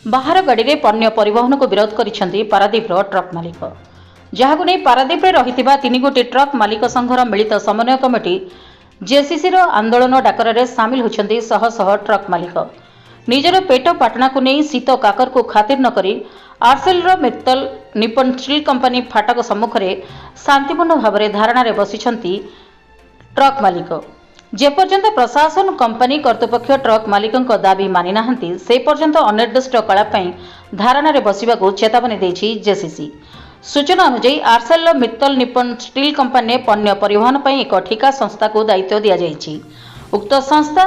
बाहर गाड़ी में पण्य परिवहन को विरोध करिसेंती पारादीपर ट्रक मालिक जहां नहीं पारादीप रही तीन गोटी ट्रक मालिक संघर मिलित समन्वय कमिटी जेसीसी आंदोलन डाकरे सामिल होती शह शह ट्रक मालिक निजर पेट पाटना को नहीं शीत काकर को खातिर नक Aircel Mittal Nippon steel company फाटक सम्मुख में शांतिपूर्ण भाव में धारणा बसिछंती ट्रक मालिक जेपर्यंत प्रशासन कंपनी कर्तृपक्ष ट्रक मालिकों दाबी मानि नाहंती से पर्यंत अनिर्दिष्ट काल धारणा बसवाक चेतावनी देछि जेसीसी। सूचना अनुसार Aircel Mittal Nippon steel company पण्य परिवहन पर एक ठिका संस्था को दायित्व दि जाइछि। उक्त संस्था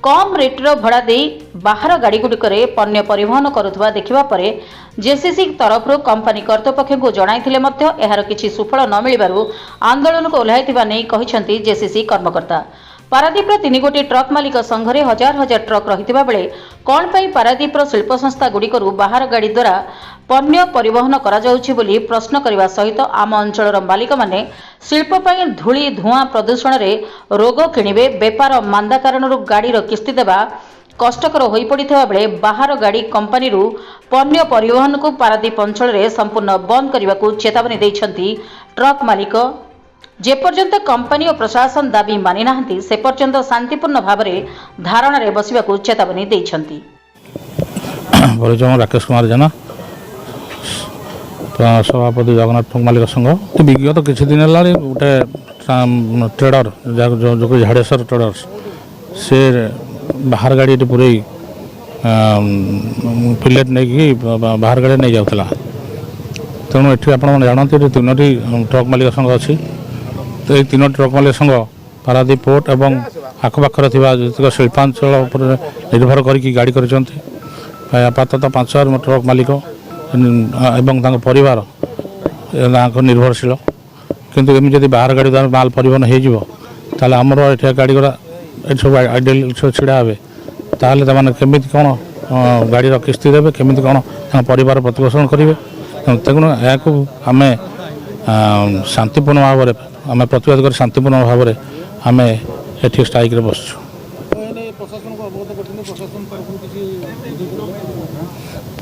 कम रेट्र भड़ा दे बाहर गाड़ीगुड़िक पण्य परिवहन करुवा देखा पर जेसीसी तरफ कंपनी कर्तृपक्ष को जणाइथिले मध्य एहार किछि सुफल न मिलिबारु आंदोलन को ओह्लाइथिबा नै कहिसेंती जेसीसी कर्मकर्ता। पारादीप तीन गोटी ट्रक मालिक संघरे हजार हजार ट्रक रही बेले कौन पर पारादीप शिल्प संस्था गुड़िकर बाहर गाड़ी द्वारा पण्य परिवहन करा प्रश्न करने सहित आम अंचल मालिक माने शिल्प धूली धुआं प्रदूषण में रोग किणवे बेपार मांदा कारण गाड़ीर किस्ती देवा कष्टकर हो पड़ा बेले बाहर गाड़ी कंपनी पण्य परिवहन को पारादीप अंचल में संपूर्ण बंद करने को चेतावनी देइछंती ट्रक मालिक। जेपर्यंत कंपनी और प्रशासन दाबी मानि नाहंती से पर्यंत शांतिपूर्ण भाव में धारणा बसवाक चेतावनी देइछंती। राकेश कुमार जेना सभापति जगन्नाथ ट्रक मालिक संघ विगत किसी दिन है गोटे ट्रेडर जो झाड़ेश्वर ट्रेडर्स से बाहर गाड़ी पूरे पिलेट नहीं बाहर गाड़ी नहीं जाऊला तेणु ये आप जानते तीनो ट्रक मालिक संघ अच्छी तो ये तीनो ट्रक मालिक संघ पारादीप पोर्ट एवं आखपाखर जो शिल्पांचल निर्भर करके गाड़ी करपाततः 5000 ट्रक मालिक एवं परिवार निर्भरशील किंतु एम जब बाहर गाड़ी द्वारा माल परिवहन हो आमर ये गाड़ी गुड़ा ये सब आइडियल छिड़ा हे ताल केमी कौन गाड़ी किस्ती देवे केमी कौन परिवार प्रतिपोषण करेंगे तेणु यहाँ आम शांतिपूर्ण भाव में आम प्रतिवाद कर शांतिपूर्ण भाव में आम ये स्ट्राइक बसचु।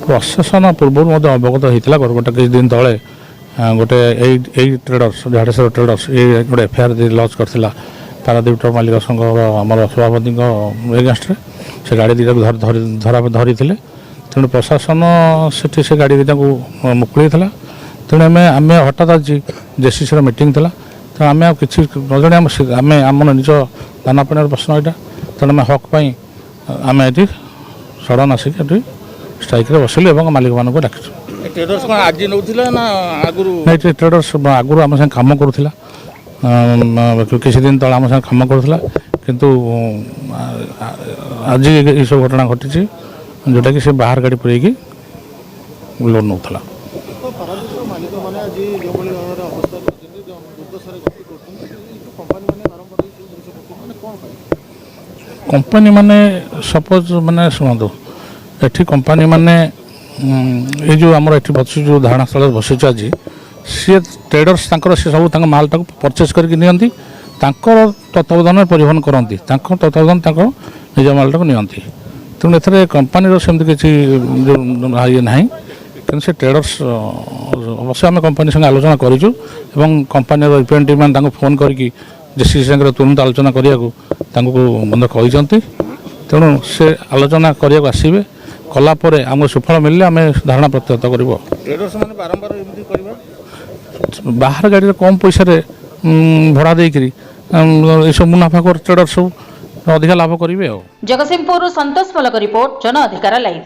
प्रशासन पूर्व अवगत होता गोटे किसी दिन तले गोटे ट्रेडर्स झाड़ेश्वर ट्रेडर्स ये गोटे एफआईआर लॉन्च करथिला पारादीप ट्रक मालिक संघ आमर सभापति एगेन्स्ट से गाड़ी दुटा धरी तेणु प्रशासन से गाड़ी दुटा को मुकुल तेणु आम हठात आज जेसीसी मीटिंग था तेणु आम कि न आम निज दाना पानी प्रश्न यहाँ तेणु आम हक आम ये सडन आसिक स्ट्राइक बसिलु और मालिक मान डाकिଛୁ। ट्रेडर्स आगुरी आम साथ कम करूला किसी दिन तले आम साथ कम करूला किंतु आज ये सब घटना घटी जोटा कि से बाहर गाड़ी पूरे लोड नौला। कंपनी माने सपोज माने शुणु एठी कंपनी माने ये जो आमर ये बस जो धारणा स्थल बस आज सी ट्रेडर्स सी सब माल परचेज करके नियंती तत्वावधान परिवहन करती तत्वावधान निज माल नियंती तेणु ए कंपनी सेमती किसी ये ना कि से ट्रेडर्स अवश्य आम कंपनी संगे आलोचना करूँ कंपनी रिप्रेजेंटेटिव मैंने फोन करके जेसीसी संगे तुरंत आलोचना करने कहते तेणु से आलोचना करने आसवे कलापर आम सुफल मिलने आम धारणा प्रत्याहत कर बाहर गाड़ी कम पैसा भड़ा देकर सब मुनाफा कर ट्रेडर सब अधिक लाभ करेंगे। जगतसिंहपुर संतोष मलक रिपोर्ट जन अधिकार लाइव।